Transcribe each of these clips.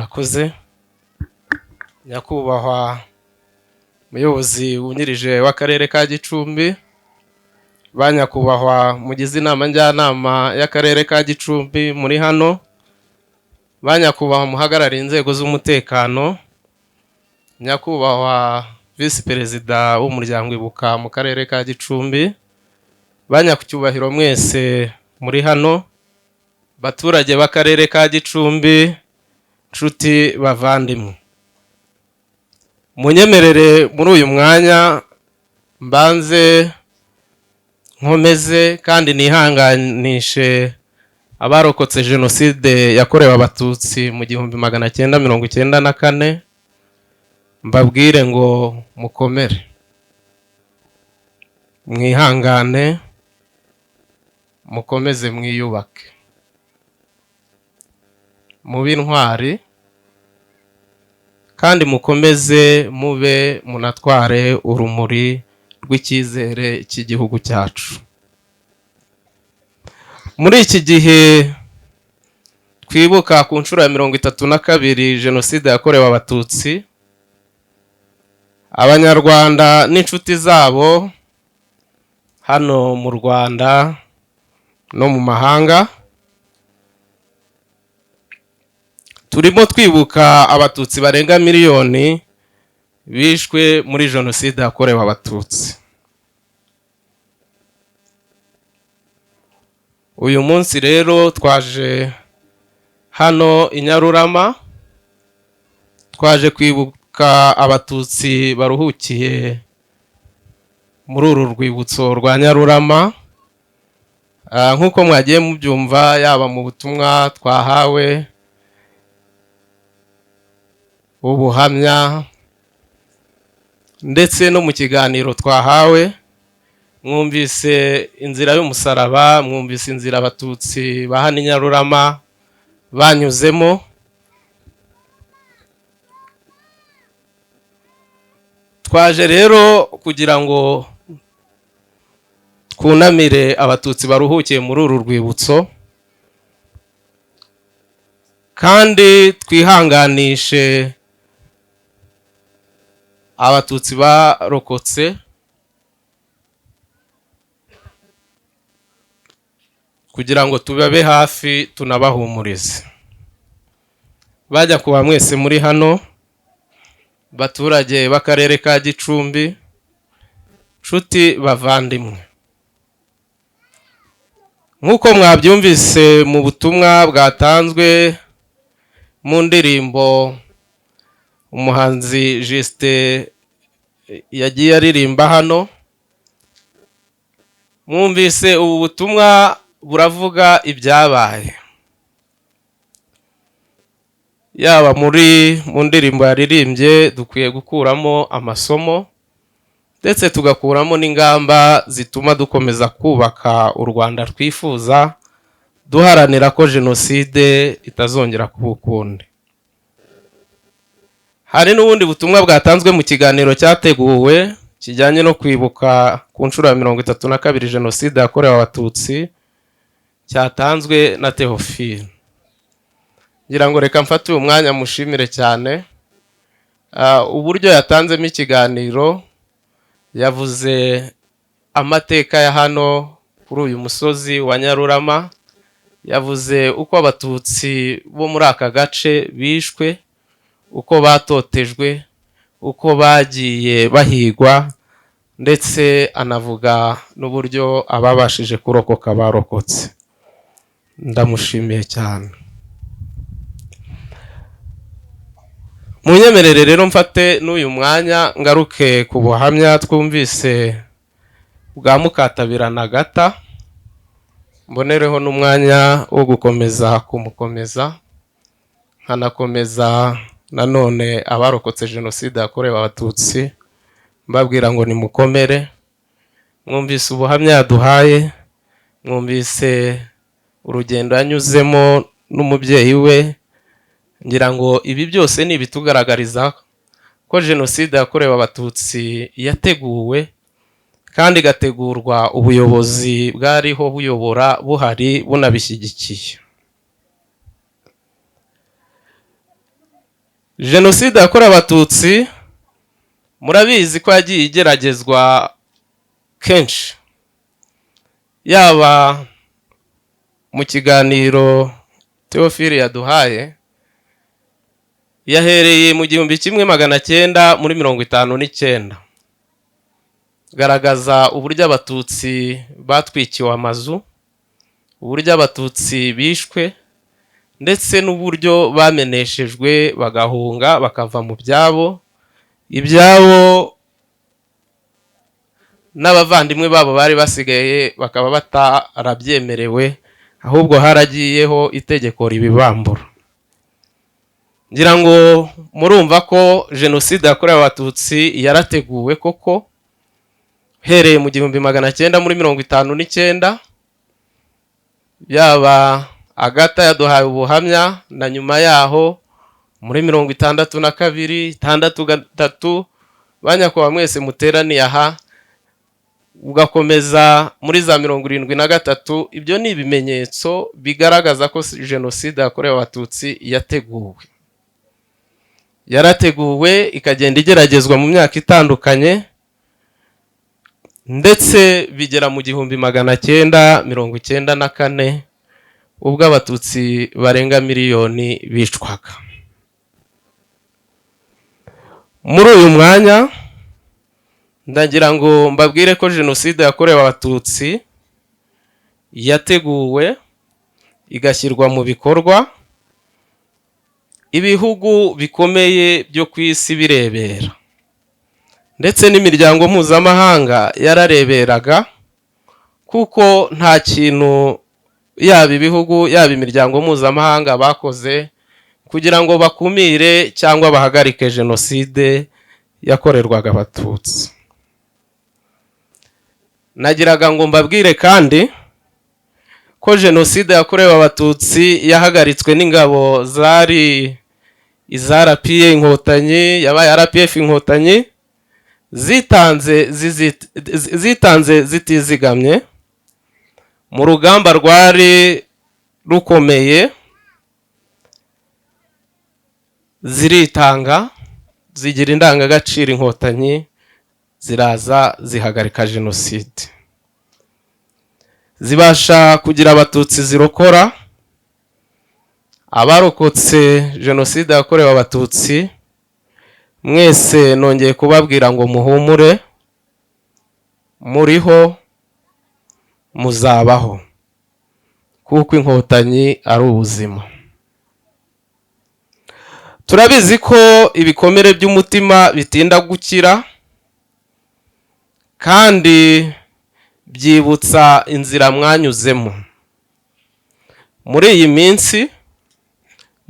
Murakoze nyakubahwa muyobozi wungirije w'akarere ka Gicumbi, ba nyakubahwa mugize inama njyanama y'akarere ka Gicumbi muri hano, ba nyakubahwa muhagarariye inzego z'umutekano, nyakubahwa visi perezida w'umuryango Ibuka mu karere ka Gicumbi, ba nyakucyubahiro mwese muri hano, baturage b'akarere ka Gicumbi, nshuti bavandimwe, munyemerere muri uyu mwanya mbanze nkomeze kandi nihanganishe abarokotse jenoside yakorewe abatutsi mu 1994, mbabwire ngo mukomere, mwihangane, mukomeze mwiyubake, mube intwari kandi mukomeze mube munatware urumuri rw'icyizere cy'igihugu cyacu. Muri iki gihe twibuka ku nshuro ya 32 jenoside yakorewe abatutsi, abanyarwanda n'inshuti zabo hano mu Rwanda no mu mahanga, turimo twibuka abatutsi barenga miliyoni bishwe muri jenoside yakorewe abatutsi. Uyu munsi rero twaje hano i Nyarurama, twaje kwibuka abatutsi baruhukiye muri uru rwibutso rwa Nyarurama. Nk'uko mwagiye mubyumva yaba mu butumwa twahawe, ubuhamya ndetse no mu kiganiro twahawe, mwumvise inzira y'umusaraba, mwumvise inzira abatutsi ba hano i Nyarurama banyuzemo. Twaje rero kugira ngo twunamire abatutsi baruhukiye muri uru rwibutso kandi twihanganishe abatutsi barokotse, kugira ngo tubabe hafi tunabahumurize. Bajya kuba mwese muri hano, baturage b'akarere ka Gicumbi, nshuti bavandimwe, nk'uko mwabyumvise mu butumwa bwatanzwe mu ndirimbo umuhanzi Justin yagiye aririmba hano, mwumvise ubu butumwa buravuga ibyabaye, yaba mu ndirimbo yaririmbye dukwiye gukuramo amasomo ndetse tugakuramo n'ingamba zituma dukomeza kubaka u Rwanda twifuza, duharanira ko jenoside itazongera kuba ukundi. Hari n'ubundi butumwa bwatanzwe mu kiganiro cyateguwe kijyanye no kwibuka ku nshuro ya 32 jenoside yakorewe abatutsi, cyatanzwe na Theophile. Ngira ngo reka mfate uyu mwanya mushimire cyane uburyo yatanzemo ikiganiro. Yavuze amateka ya hano kuri uyu musozi wa Nyarurama, yavuze uko abatutsi bo muri aka gace bishwe, uko batotejwe, uko bagiye bahigwa, ndetse anavuga n'uburyo ababashije kurokoka barokotse. Ndamushimiye cyane. Munyemerere rero mfate n'uyu mwanya ngaruke ku buhamya twumvise bwa Mukatabirana Agata, mbonereho n'umwanya wo gukomeza kumukomeza, nkanakomeza nanone abarokotse jenoside yakorewe abatutsi, mbabwira ngo nimukomere. Mwumvise ubuhamya yaduhaye, mwumvise urugendo yanyuzemo n'umubyeyi we. Ngira ngo ibi byose ni ibitugaragariza ko jenoside yakorewe abatutsi yateguwe kandi igategurwa ubuyobozi bwariho buyobora buhari bunabishyigikiye. jenoside yakorewe abatutsi murabizi ko yagiye igeragezwa kenshi, yaba mu kiganiro Theophile yaduhaye yahereye mu 1959 garagaza uburyo abatutsi batwikiwe amazu, uburyo abatutsi bishwe, ndetse n'uburyo bameneshejwe bagahunga bakava mu byabo, n'abavandimwe babo bari basigaye bakaba batarabyemerewe, ahubwo haragiyeho itegeko ribibambura. Ngira ngo murumva ko jenoside yakorewe abatutsi yarateguwe koko, hereye mu 1959, yaba Agata yaduhaye ubuhamya, na nyuma yaho muri 1962, 1963 banyakubahwa mwese muteraniye aha, ugakomeza muri za 1973. Ibyo ni ibimenyetso bigaragaza ko jenoside yakorewe abatutsi yarateguwe ikagenda igeragezwa mu myaka itandukanye, ndetse bigera mu 1994 ubwo abatutsi barenga miliyoni bicwaga. Muri uyu mwanya ndagira ngo mbabwire ko jenoside yakorewe abatutsi yateguwe igashyirwa mu bikorwa, ibihugu bikomeye byo ku isi birebera, ndetse n'imiryango mpuzamahanga yarareberaga, kuko nta kintu yaba ibihugu yaba imiryango mpuzamahanga bakoze kugira ngo bakumire cyangwa bahagarike jenoside yakorerwaga abatutsi. Nagiraga ngo mbabwire kandi ko jenoside yakorewe abatutsi yahagaritswe n'ingabo zari iza RPA Inkotanyi, yabaye RPF Inkotanyi, zitanze zitizigamye mu rugamba rwari rukomeye, ziritanga, zigira indangagaciro Inkotanyi, ziraza zihagarika jenoside, zibasha kugira abatutsi zirokora. Abarokotse jenoside yakorewe abatutsi mwese nongeye kubabwira ngo muhumure, muriho, muzabaho, kuko Inkotanyi ari ubuzima. Turabizi ko ibikomere by'umutima bitinda gukira, kandi byibutsa inzira mwanyuzemo. Muri iyi minsi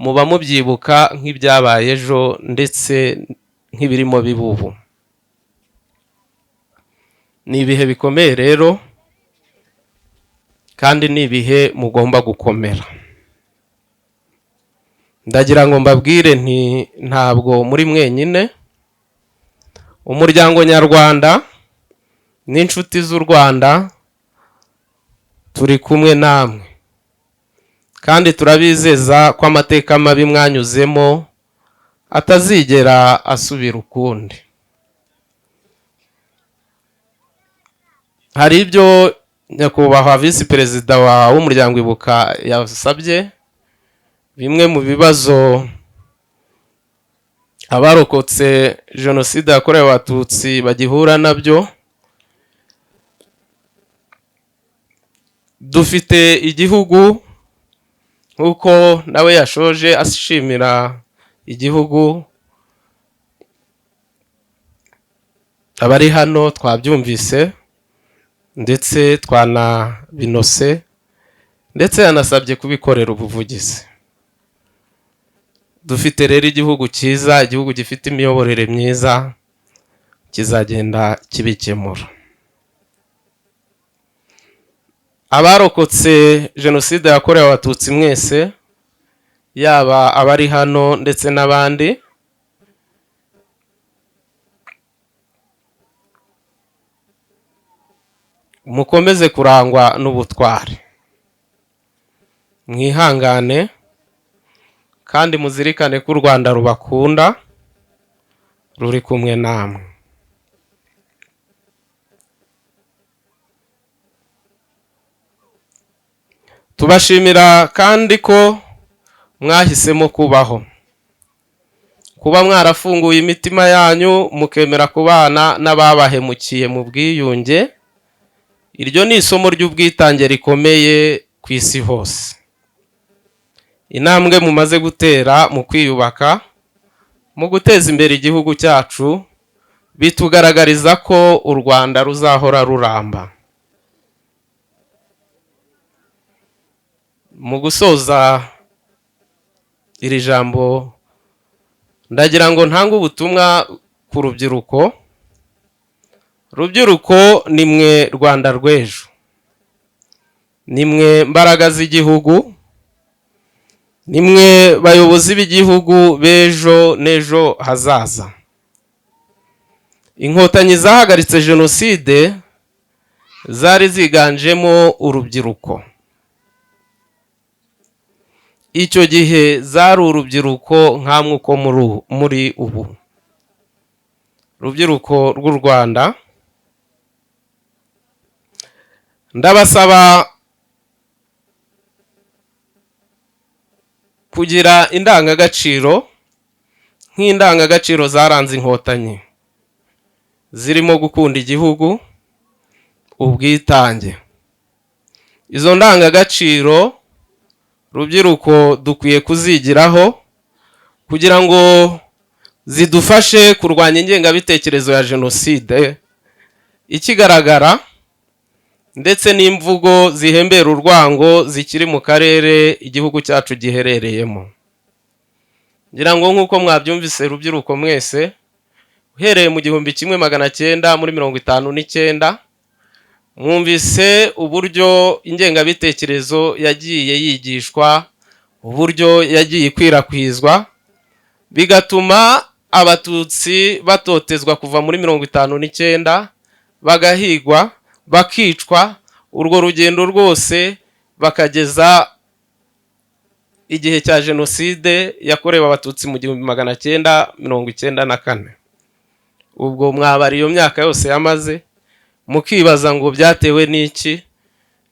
muba mubyibuka nk'ibyabaye ejo, ndetse nk'ibirimo bibubu. Ni ibihe bikomeye rero, kandi ni ibihe mugomba gukomera. Ndagira ngo mbabwire nti ntabwo muri mwenyine, umuryango nyarwanda n'inshuti z'u Rwanda turi kumwe namwe, kandi turabizeza ko amateka mabi mwanyuzemo atazigera asubira ukundi. Hari ibyo nyakubahwa Visi Perezida w'umuryango Ibuka yasabye, bimwe mu bibazo abarokotse jenoside yakorewe abatutsi bagihura nabyo. Dufite igihugu, nk'uko nawe yashoje ashimira igihugu, abari hano twabyumvise, ndetse twanabinose, ndetse yanasabye kubikorera ubuvugizi. Dufite rero igihugu cyiza, igihugu gifite imiyoborere myiza, kizagenda kibikemura. Abarokotse jenoside yakorewe abatutsi mwese, yaba abari hano ndetse n'abandi, mukomeze kurangwa n'ubutwari, mwihangane, kandi muzirikane ko u Rwanda rubakunda ruri kumwe namwe. Tubashimira kandi ko mwahisemo kuba mwarafunguye imitima yanyu mukemera kubana n'ababahemukiye mu bwiyunge. Iryo ni isomo ry'ubwitange rikomeye ku isi hose. Intambwe mumaze gutera mu kwiyubaka, mu guteza imbere igihugu cyacu, bitugaragariza ko u Rwanda ruzahora ruramba. Mu gusoza iri jambo, ndagira ngo ntange ubutumwa ku rubyiruko. Rubyiruko nimwe Rwanda rw'ejo, nimwe mbaraga z'igihugu, nimwe bayobozi b'igihugu b'ejo n'ejo hazaza. Inkotanyi zahagaritse jenoside zari ziganjemo urubyiruko. Icyo gihe zari urubyiruko nkamwe uko muri ubu. Rubyiruko rw'u Rwanda, ndabasaba kugira indangagaciro nk'indangagaciro zaranze inkotanyi, zirimo gukunda igihugu, ubwitange. Izo ndangagaciro rubyiruko dukwiye kuzigiraho kugira ngo zidufashe kurwanya ingengabitekerezo ya jenoside ikigaragara, ndetse n'imvugo zihembera urwango zikiri mu karere igihugu cyacu giherereyemo. Ngira ngo nk'uko mwabyumvise rubyiruko mwese, uhereye mu 1959 mwumvise uburyo ingengabitekerezo yagiye yigishwa, uburyo yagiye ikwirakwizwa, bigatuma abatutsi batotezwa kuva muri 59 bagahigwa, bakicwa, urwo rugendo rwose bakageza igihe cya jenoside yakorewe abatutsi mu 1994. Ubwo mwabara iyo myaka yose yamaze, mukibaza ngo byatewe n'iki?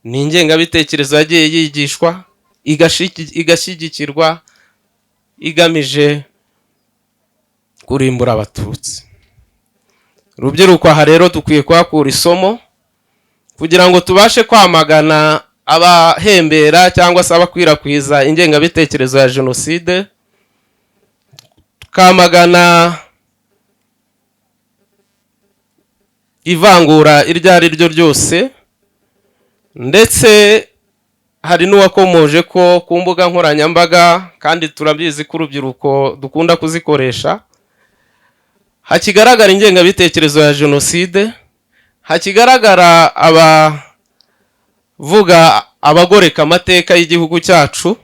Ni ingengabitekerezo yagiye yigishwa, igashyigikirwa, igamije kurimbura abatutsi. Rubyiruko aha rero dukwiye kuhakura isomo kugira ngo tubashe kwamagana abahembera cyangwa se abakwirakwiza ingengabitekerezo ya jenoside, tukamagana ivangura iryo ari ryo ryose. Ndetse hari n'uwakomoje ko ku mbuga nkoranyambaga, kandi turabizi ko urubyiruko dukunda kuzikoresha, hakigaragara ingengabitekerezo ya jenoside, hakigaragara abavuga abagoreka amateka y'igihugu cyacu,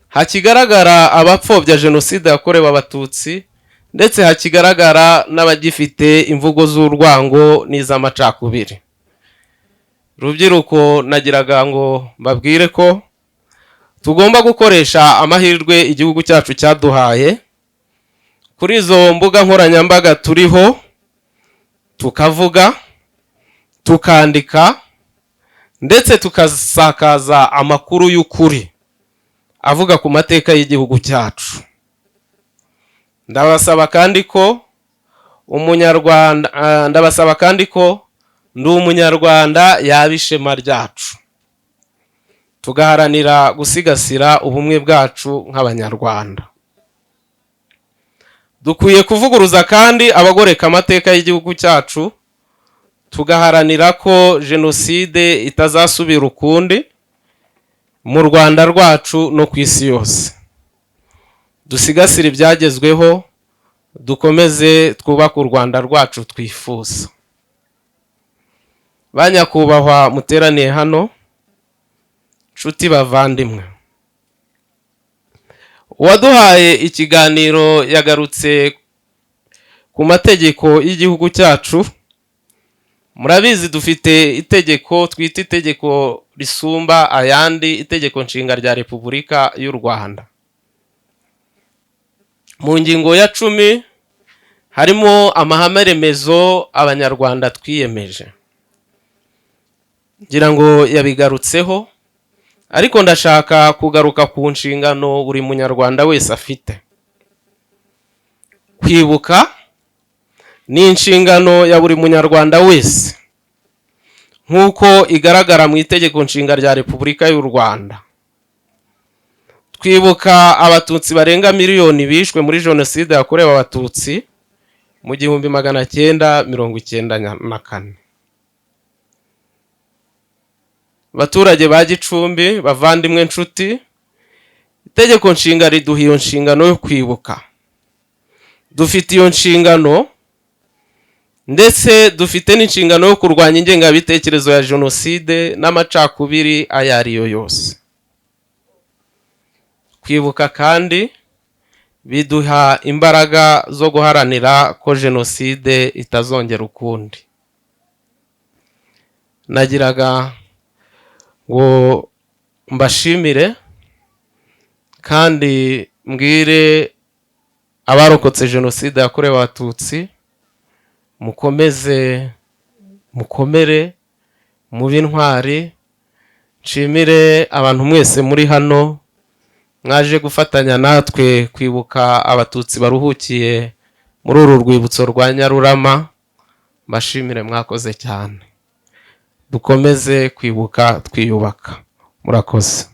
hakigaragara abapfobya jenoside yakorewe abatutsi, ndetse hakigaragara n'abagifite imvugo z'urwango n'iz'amacakubiri. Rubyiruko nagiraga ngo mbabwire ko tugomba gukoresha amahirwe igihugu cyacu cyaduhaye. Kuri izo mbuga nkoranyambaga turiho, tukavuga, tukandika, ndetse tukasakaza amakuru y'ukuri avuga ku mateka y'igihugu cyacu. Ndabasaba kandi ko ndi umunyarwanda yaba ishema ryacu, tugaharanira gusigasira ubumwe bwacu nk'abanyarwanda. Dukwiye kuvuguruza kandi abagoreka amateka y'igihugu cyacu, tugaharanira ko jenoside itazasubira ukundi mu Rwanda rwacu no ku isi yose. Dusigasire ibyagezweho, dukomeze twubake u Rwanda rwacu twifuza. Banyakubahwa muteraniye hano, nshuti bavandimwe, uwaduhaye ikiganiro yagarutse ku mategeko y'igihugu cyacu. Murabizi dufite itegeko twita itegeko risumba ayandi, itegeko nshinga rya Repubulika y'u Rwanda. mu ngingo ya 10 harimo amahame remezo abanyarwanda twiyemeje, ngira ngo yabigarutseho, ariko ndashaka kugaruka ku nshingano buri munyarwanda wese afite. Kwibuka ni inshingano ya buri munyarwanda wese nk'uko igaragara mu itegeko nshinga rya Repubulika y'u Rwanda. Twibuka abatutsi barenga miliyoni bishwe muri jenoside yakorewe abatutsi mu 1994. Baturage ba Gicumbi, bavandimwe nshuti, itegeko nshinga riduha iyo nshingano yo kwibuka. Dufite iyo nshingano ndetse dufite n'inshingano yo kurwanya ingengabitekerezo ya jenoside n'amacakubiri ayo ariyo yose. Kwibuka kandi biduha imbaraga zo guharanira ko jenoside itazongera ukundi. Nagiraga ngo mbashimire kandi mbwire abarokotse jenoside yakorewe abatutsi, mukomere mube intwari. Nshimire abantu mwese muri hano mwaje gufatanya natwe kwibuka abatutsi baruhukiye muri uru rwibutso rwa Nyarurama. Mbashimire, mwakoze cyane. Dukomeze kwibuka twiyubaka. Murakoze.